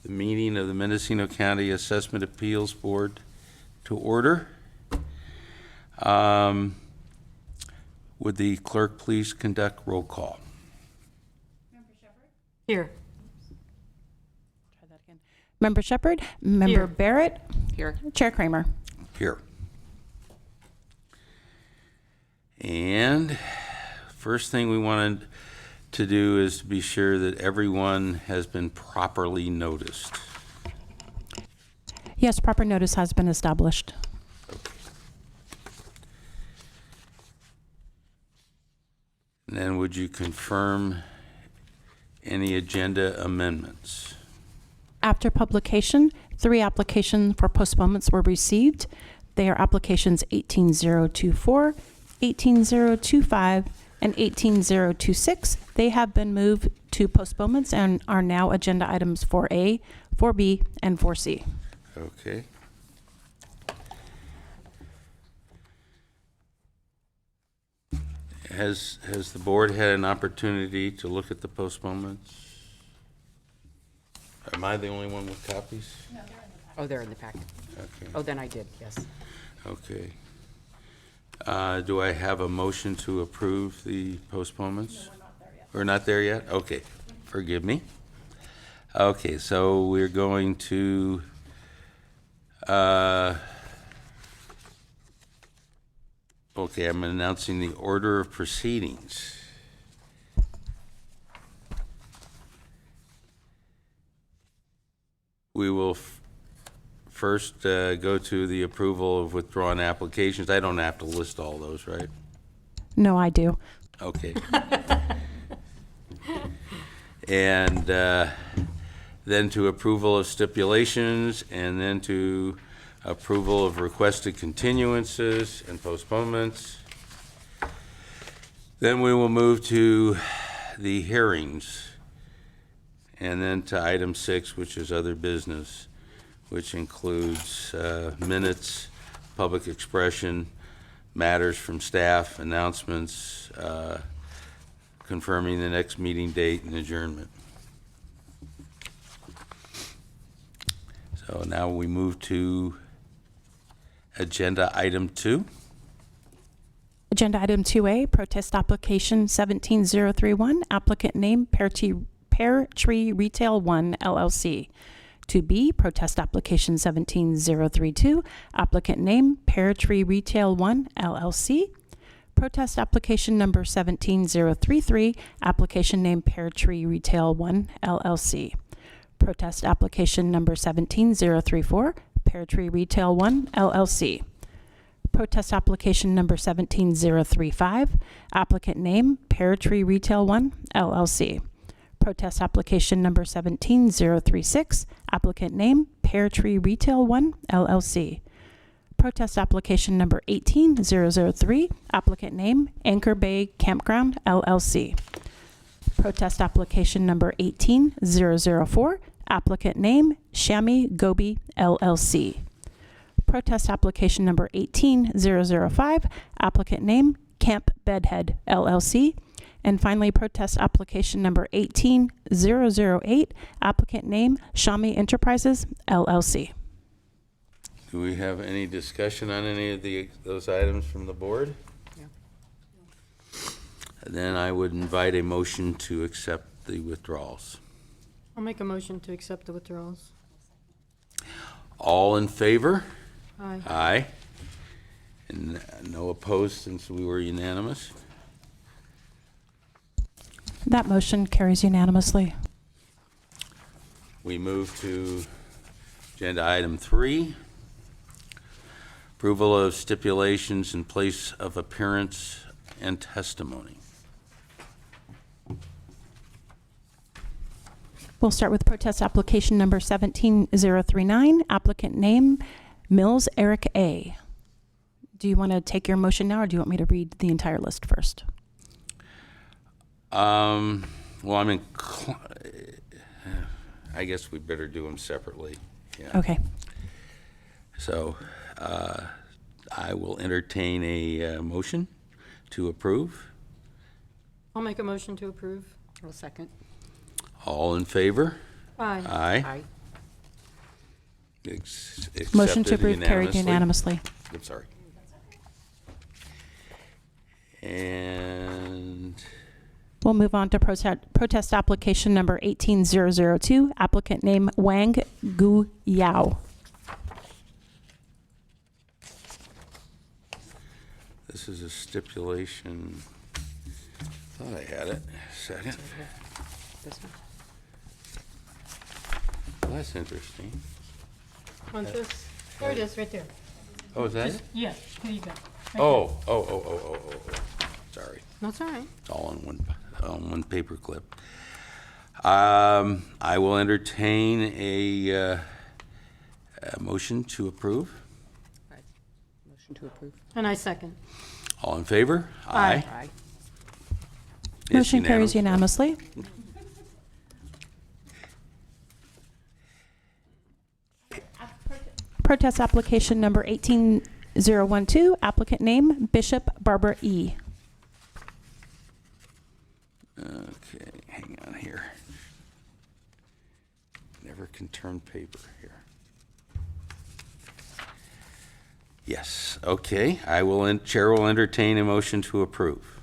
the meeting of the Mendocino County Assessment Appeals Board to order. Would the clerk please conduct roll call? Member Shepherd? Here. Try that again. Member Shepherd? Member Here. Barrett? Here. Chair Kramer? Here. And first thing we wanted to do is to be sure that everyone has been properly noticed. Yes, proper notice has been established. And then would you confirm any agenda amendments? After publication, 3 applications for postponements were received. They are applications 18024, 18025, and 18026. They have been moved to postponements and are now agenda items 4A, 4B, and 4C. Okay. Has the board had an opportunity to look at the postponements? Am I the only one with copies? No, they're in the packet. Oh, they're in the packet. Okay. Oh, then I did, yes. Okay. Do I have a motion to approve the postponements? No, we're not there yet. We're not there yet? Okay, forgive me. Okay, so we're going to okay, I'm announcing the order of proceedings. We will first go to the approval of withdrawn applications. I don't have to list all those, right? No, I do. Okay. And then to approval of stipulations, and then to approval of requested continuances and postponements. Then we will move to the hearings, and then to item 6, which is other business, which includes minutes, public expression, matters from staff, announcements, confirming the next meeting date, and adjournment. So now we move to agenda item 2. Agenda item 2A, protest application 17031, applicant name Pear Tree Retail 1 LLC. 2B, protest application 17032, applicant name Pear Tree Retail 1 LLC. Protest application number 17033, application name Pear Tree Retail 1 LLC. Protest application number 17034, Pear Tree Retail 1 LLC. Protest application number 17035, applicant name Pear Tree Retail 1 LLC. Protest application number 17036, applicant name Pear Tree Retail 1 LLC. Protest application number 18003, applicant name Anchor Bay Campground LLC. Protest application number 18004, applicant name Shami Gobi LLC. Protest application number 18005, applicant name Camp Bedhead LLC. And finally, protest application number 18008, applicant name Shami Enterprises LLC. Do we have any discussion on any of those items from the board? Yeah. Then I would invite a motion to accept the withdrawals. I'll make a motion to accept the withdrawals. All in favor? Aye. Aye. And no opposed, since we were unanimous. That motion carries unanimously. We move to agenda item 3. Approval of stipulations in place of appearance and testimony. We'll start with protest application number 17039, applicant name Mills Eric A. Do you want to take your motion now, or do you want me to read the entire list first? Well, I mean, I guess we better do them separately. Yeah. Okay. So I will entertain a motion to approve. I'll make a motion to approve. I'll second. All in favor? Aye. Aye. Aye. Motion to accepted approve carried unanimously. I'm sorry. And We'll move on to protest application number 18002, applicant name Wang Gu Yao. this is a stipulation. Thought I had it. Second. This one? Well, that's interesting. Want this? There it is, right there. Oh, is that it? Yeah, here you go. Right Oh. Sorry. there. That's all right. It's all on one paper clip. I will entertain a motion to approve. Right. Motion to approve. And I second. All in favor? Aye. Aye. It's Motion carries unanimous. unanimously. Protest application number 18012, applicant name Bishop Barbara E. Okay, hang on here. Never can turn paper here. Yes, okay. Chair will entertain a motion to approve.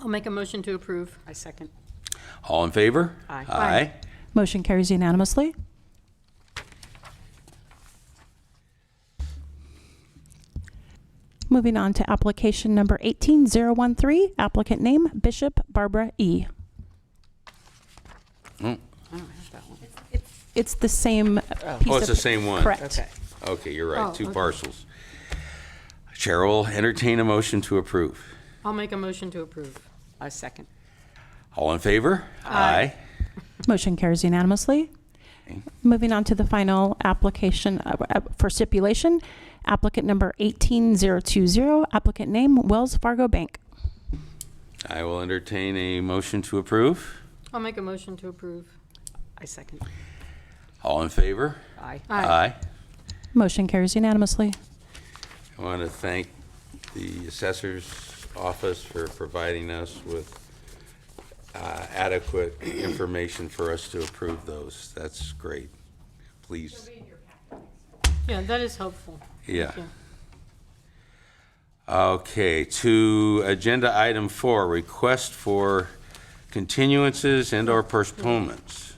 I'll make a motion to approve. I second. All in favor? Aye. Aye. Motion carries unanimously. Moving on to application number 18013, applicant name Bishop Barbara E. Oh, I don't have that one. It's the same Oh. piece Oh, of... it's the same one. Correct. Okay. Okay, you're right, Oh, two okay. parcels. Chair will entertain a motion to approve. I'll make a motion to approve. I second. All in favor? Aye. Motion carries unanimously. Okay. Moving on to the final application for stipulation, applicant number 18020, applicant name Wells Fargo Bank. I will entertain a motion to approve. I'll make a motion to approve. I second. All in favor? Aye. Aye. Motion carries unanimously. I want to thank the assessor's office for providing us with adequate information for us to approve those. That's great. Please. Yeah, that is helpful. Yeah. Thank you. Okay, to agenda item 4, request for continuances and/or postponements.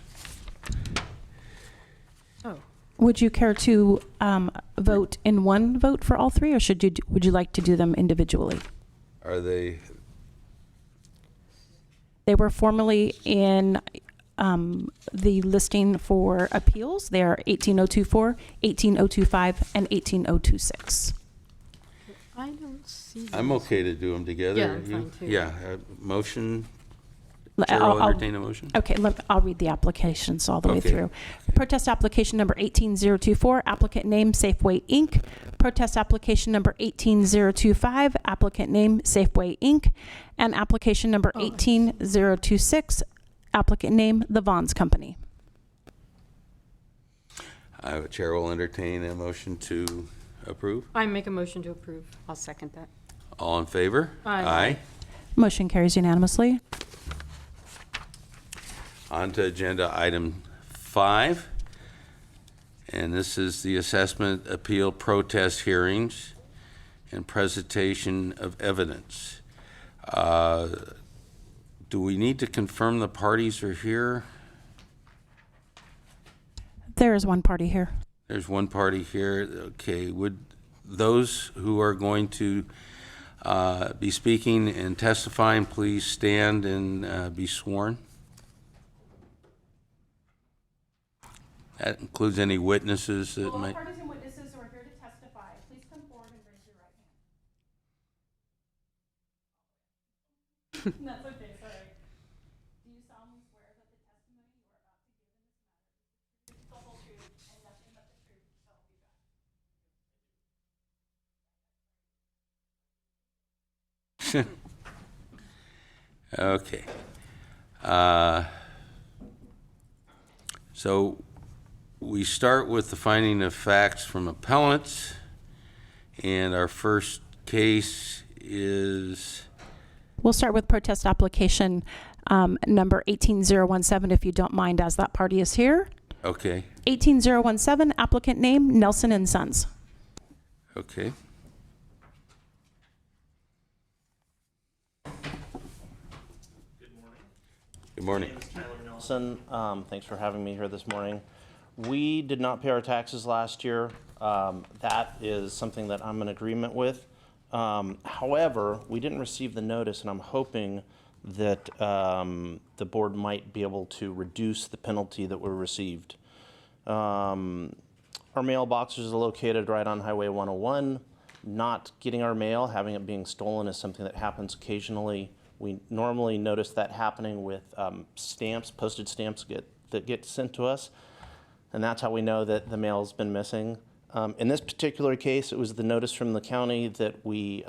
Oh, Would you care to vote in one vote for all three, or would you like to do them individually? Are they, They were formerly in the listing for appeals. They are 18024, 18025, and 18026. I don't see I'm those. okay to do them together. Yeah, I'm You- fine too. Yeah, motion, L- Chair I'll- will I'll- entertain a motion. Okay, I'll read the applications all the way Okay. through. Protest application number 18024, applicant name Safeway Inc. Protest application number 18025, applicant name Safeway Inc. And application number 18026, applicant name The Vons Company. Chair will entertain a motion to approve. I make a motion to approve. I'll second that. All in favor? Aye. Motion carries unanimously. On to agenda item 5. And this is the assessment appeal protest hearings and presentation of evidence. Do we need to confirm the parties are here? There is one party here. There's one party here. Okay, would those who are going to be speaking and testifying, please stand and be sworn? That includes any witnesses that might. parties and witnesses who are here to testify, please come forward and raise your right hand. That's okay, sorry. Do you solemnly swear that the testimony you are about to give in this matter is the whole truth and nothing but the truth, so help you God? Okay. So we start with the finding of facts from appellants, and our first case is, We'll start with protest application number 18017, if you don't mind, as that party is here. Okay, 18017, applicant name Nelson and Sons. okay. Good morning. My name is Tyler Nelson. Thanks for having me here this morning. We did not pay our taxes last year. That is something that I'm in agreement with. However, we didn't receive the notice, and I'm hoping that the board might be able to reduce the penalty that we received. Our mailboxes are located right on Highway 101. Not getting our mail, having it being stolen is something that happens occasionally. We normally notice that happening with stamps, postage stamps that get sent to us, and that's how we know that the mail's been missing. In this particular case, it was the notice from the county that we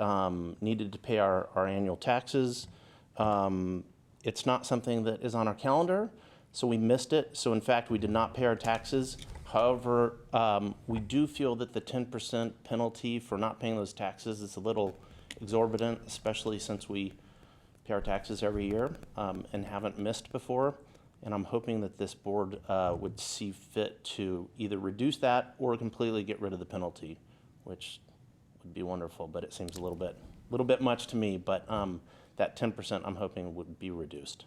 needed to pay our annual taxes. It's not something that is on our calendar, so we missed it. So in fact, we did not pay our taxes. However, we do feel that the 10% penalty for not paying those taxes is a little exorbitant, especially since we pay our taxes every year and haven't missed before. And I'm hoping that this board would see fit to either reduce that or completely get rid of the penalty, which would be wonderful, but it seems a little bit much to me. But that 10% I'm hoping would be reduced.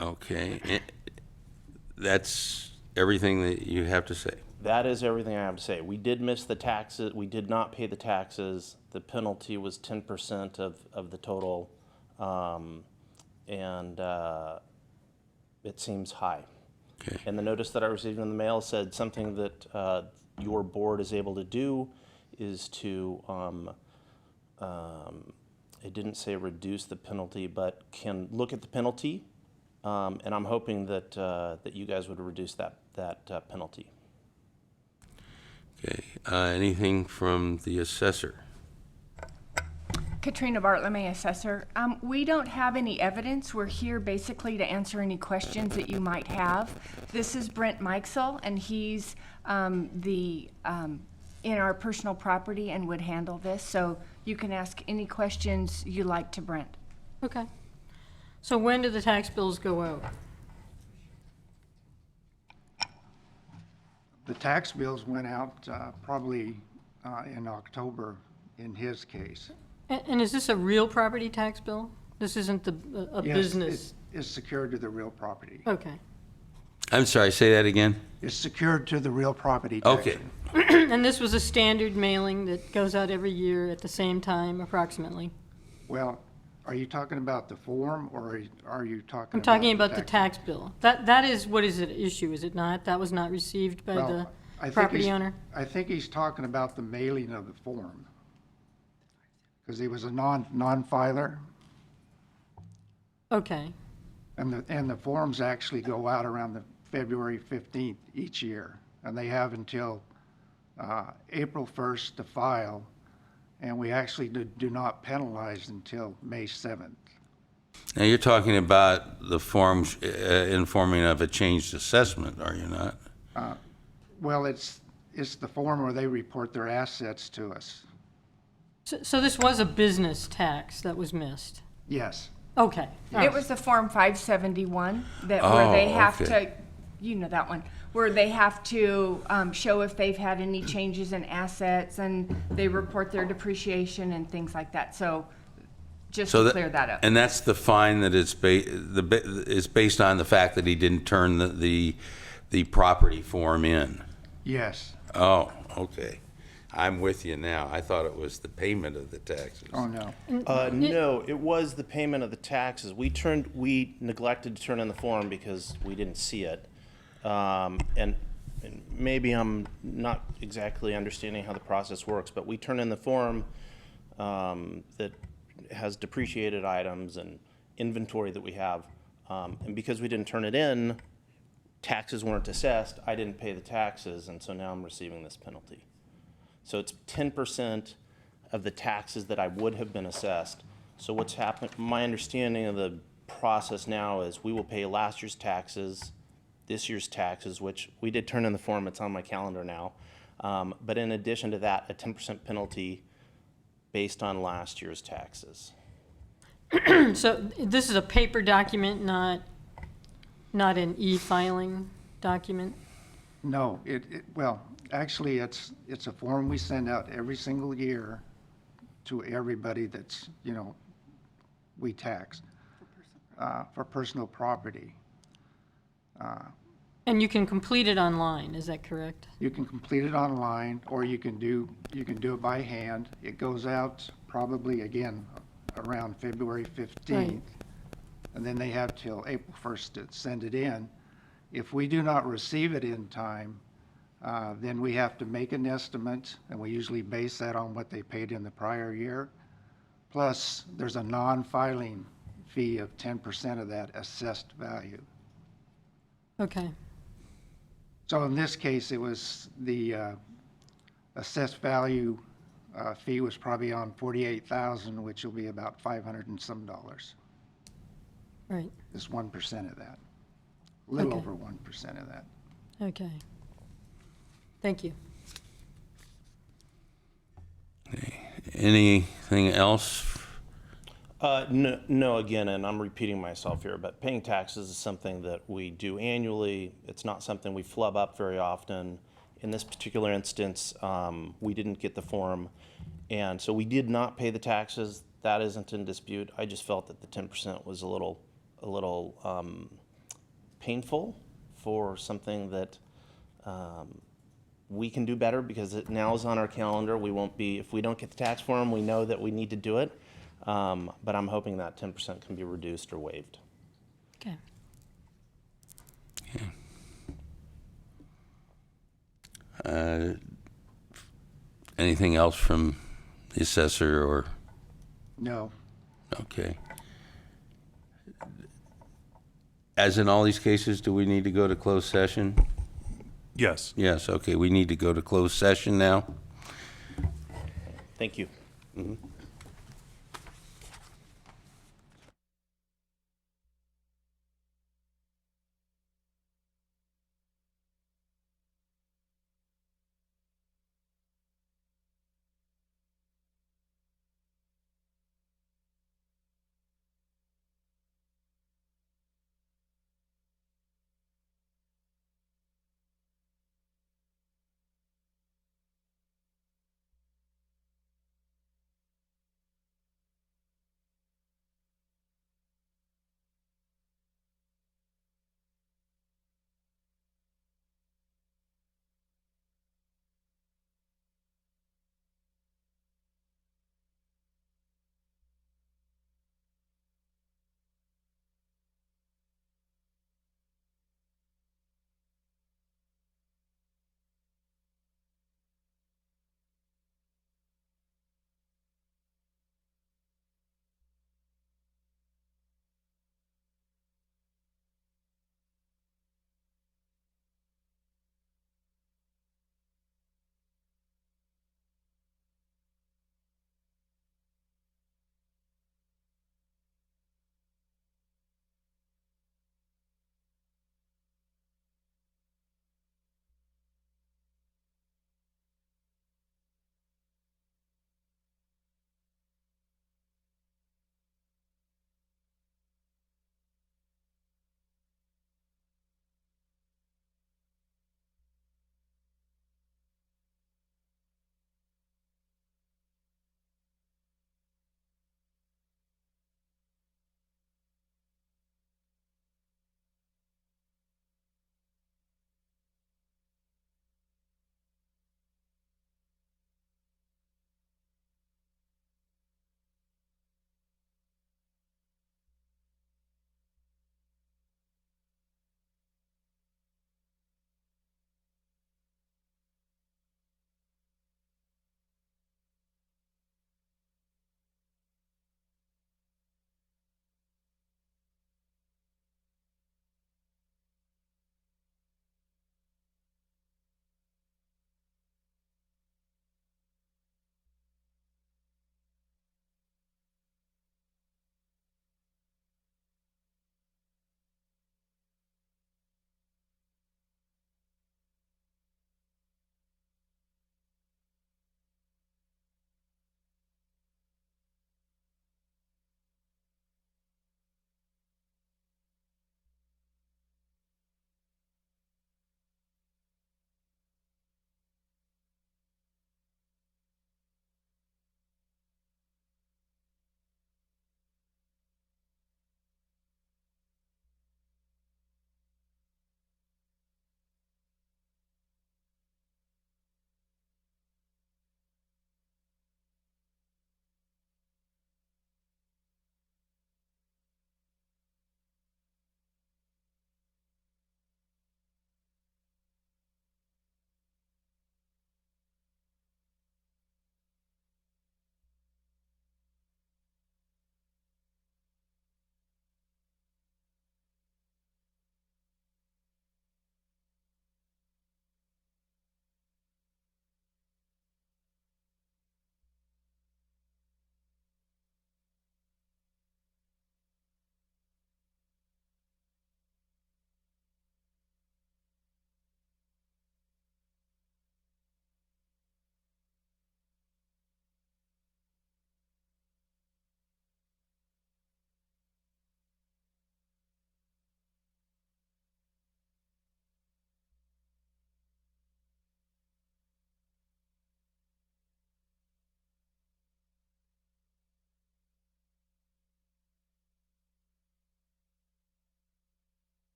Okay. That's everything that you have to say? That is everything I have to say. We did miss the taxes. We did not pay the taxes. The penalty was 10% of the total, and it seems high. Okay. And the notice that I received in the mail said something that your board is able to do is to, it didn't say reduce the penalty, but can look at the penalty, and I'm hoping that that you guys would reduce that penalty. Okay. Anything from the assessor? Katrina Bartlemy, assessor. We don't have any evidence. We're here basically to answer any questions that you might have. This is Brent Mikesell, and he's in our personal property and would handle this. So you can ask any questions you like to Brent. Okay. So when do the tax bills go out? The tax bills went out probably in October in his case. And is this a real property tax bill? This isn't a Yes, business? It's secured to the real property. Okay. I'm sorry, say that again? It's secured to the real property. Okay. taxation. And this was a standard mailing that goes out every year at the same time approximately? Well, are you talking about the form or are you talking? I'm talking about the tax bill. That is what is at issue, is it not? That was not received by the Well, I think property he's- owner? I think he's talking about the mailing of the form. Because he was a non-filer, Okay. and the forms actually go out around the February 15th each year. And they have until April 1st to file, and we actually do not penalize until May 7th. Now, you're talking about the forms informing of a changed assessment, are you not? Well, it's the form where they report their assets to us. So this was a business tax that was missed? Yes. Okay. It was the Form 571 that where they have okay. to, you know that one, where they have to show if they've had any changes in assets and they report their depreciation and things like that. So just to clear that up. And that's the fine that it's based on the fact that he didn't turn the property form in. Yes. Oh, okay. I'm with you now. I thought it was the payment of the taxes. Oh, no. No, it was the payment of the taxes. We neglected to turn in the form because we didn't see it. And maybe I'm not exactly understanding how the process works, but we turn in the form that has depreciated items and inventory that we have. And because we didn't turn it in, taxes weren't assessed. I didn't pay the taxes, and so now I'm receiving this penalty. So it's 10% of the taxes that I would have been assessed. So what's happened, my understanding of the process now is we will pay last year's taxes, this year's taxes, which we did turn in the form, it's on my calendar now. But in addition to that, a 10% penalty based on last year's taxes. So this is a paper document, not Not an e-filing document? No, well, actually, it's a form we send out every single year to everybody that's, we tax, for personal property. And you can complete it online, is that correct? You can complete it online, or you can do it by hand. It goes out probably, again, around February 15th. Right. And then they have till April 1st to send it in. If we do not receive it in time, then we have to make an estimate, and we usually base that on what they paid in the prior year. Plus, there's a non-filing fee of 10% of that assessed value. Okay, So in this case, it was the assessed value fee was probably on 48,000, which will be about $500 and some dollars. right, It's 1% of that, a little Okay. over 1% of that. okay. Thank you. Anything else? No, again, and I'm repeating myself here, but paying taxes is something that we do annually. It's not something we flub up very often. In this particular instance, we didn't get the form, and so we did not pay the taxes. That isn't in dispute. I just felt that the 10% was a little painful for something that we can do better, because it now is on our calendar. We won't be, if we don't get the tax form, we know that we need to do it. But I'm hoping that 10% can be reduced or waived. Okay. Anything else from the assessor or, No, okay. As in all these cases, do we need to go to closed session? Yes. Yes, okay, we need to go to closed session now. Thank you.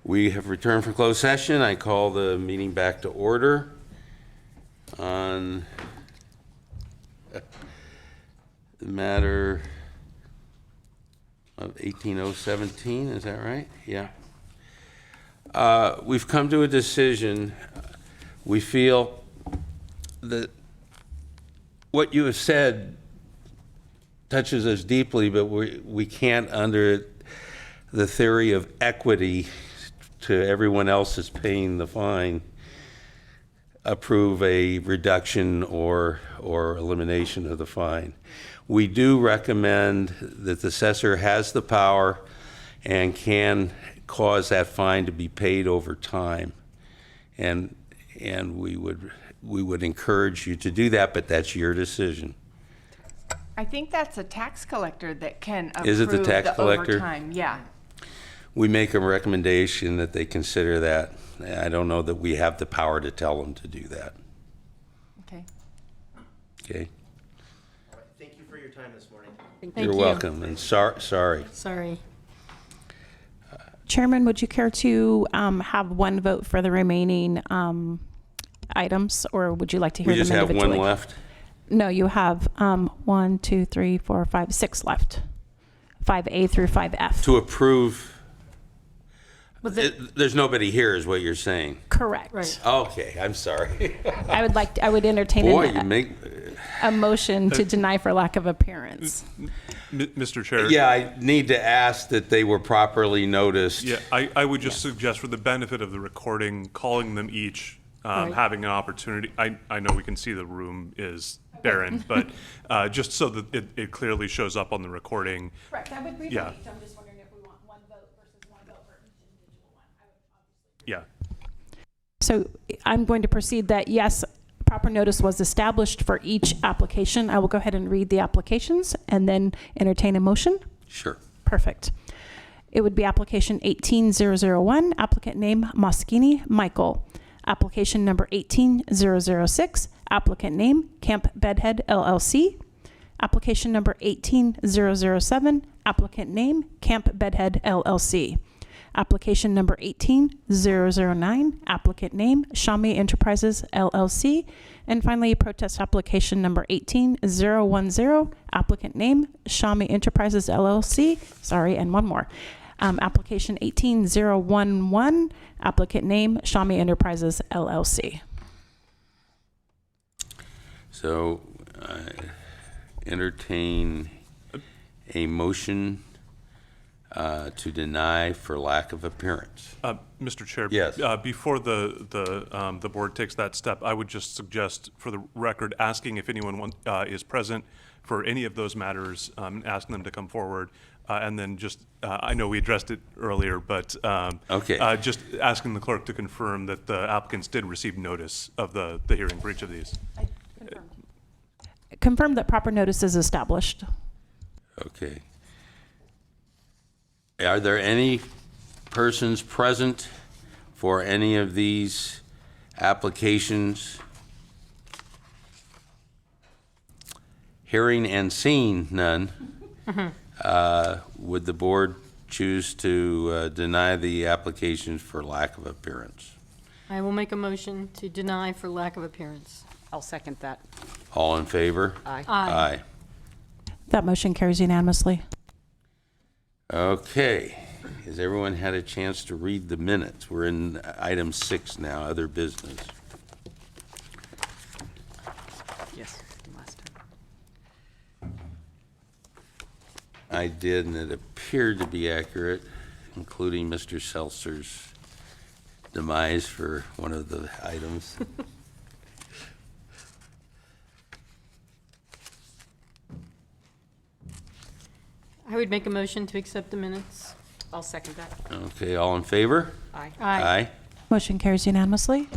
We have returned from closed session. I call the meeting back to order on the matter of 18017, is that right? Yeah. We've come to a decision. We feel that what you have said touches us deeply, but we can't, under the theory of equity to everyone else that's paying the fine, approve a reduction or elimination of the fine. We do recommend that the assessor has the power and can cause that fine to be paid over time. And we would encourage you to do that, but that's your decision. I think that's a tax collector that can Is it the approve tax the collector? overtime, yeah. We make a recommendation that they consider that. I don't know that we have the power to tell them to do that. Okay. Okay? Thank you for your time this morning. Thank You're you. welcome, and sorry. Sorry. Chairman, would you care to have one vote for the remaining items, or would you like to hear We them just have individually? one left? No, you have 1, 2, 3, 4, 5, 6 left. 5A through 5F. To approve, But there's nobody here is what you're saying. Correct. Right. Okay, I'm sorry. I would entertain Boy, you make, a motion to deny for lack of appearance. Mr. Chair. yeah, I need to ask that they were properly noticed. Yeah, I would just suggest, for the benefit of the recording, calling them each, Right. having an opportunity. I know we can see the room is barren, but just so that it clearly shows up on the recording. Correct, I would read Yeah. each. I'm just wondering if we want one vote versus one vote for each individual one. Yeah. So I'm going to proceed that, yes, proper notice was established for each application. I will go ahead and read the applications and then entertain a motion. Sure. Perfect. It would be application 18001, applicant name Moschini Michael. Application number 18006, applicant name Camp Bedhead LLC. Application number 18007, applicant name Camp Bedhead LLC. Application number 18009, applicant name Shami Enterprises LLC. And finally, protest application number 18010, applicant name Shami Enterprises LLC. Sorry, and one more. Application 18011, applicant name Shami Enterprises LLC. So, entertain a motion to deny for lack of appearance. Mr. Chair. Yes. Before the board takes that step, I would just suggest, for the record, asking if anyone is present for any of those matters, asking them to come forward. And then just, I know we addressed it earlier, but Okay. just asking the clerk to confirm that the applicants did receive notice of the hearing for each of these. Confirm that proper notice is established. Okay. Are there any persons present for any of these applications? Hearing and seeing none, would the board choose to deny the applications for lack of appearance? I will make a motion to deny for lack of appearance. I'll second that. All in favor? Aye. Aye. That motion carries unanimously. Okay. Has everyone had a chance to read the minutes? We're in item 6 now, other business. Yes, last time. I did, and it appeared to be accurate, including Mr. Seltzer's demise for one of the items. I would make a motion to accept the minutes. I'll second that. Okay, all in favor? Aye. Aye. Motion carries unanimously.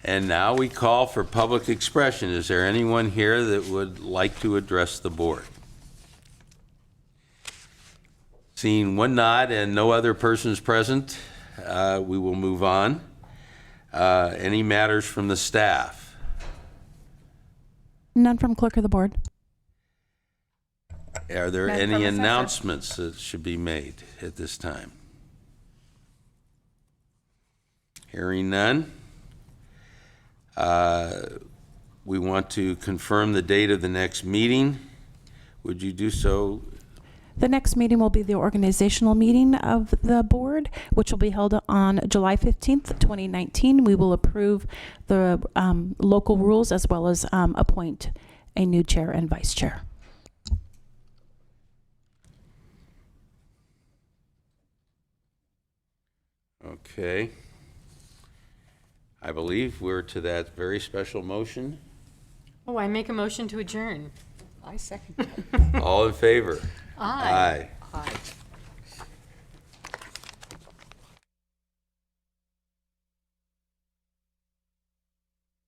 And now we call for public expression. Is there anyone here that would like to address the board? Seeing one nod and no other persons present, we will move on. Any matters from the staff? None from clerk of the board. Are there None any from assessor. announcements that should be made at this time? Hearing none. We want to confirm the date of the next meeting. Would you do so? The next meeting will be the organizational meeting of the board, which will be held on July 15th, 2019. We will approve the local rules as well as appoint a new chair and vice chair. Okay. I believe we're to that very special motion. Oh, I make a motion to adjourn. I second that. All in favor? Aye. Aye. Aye.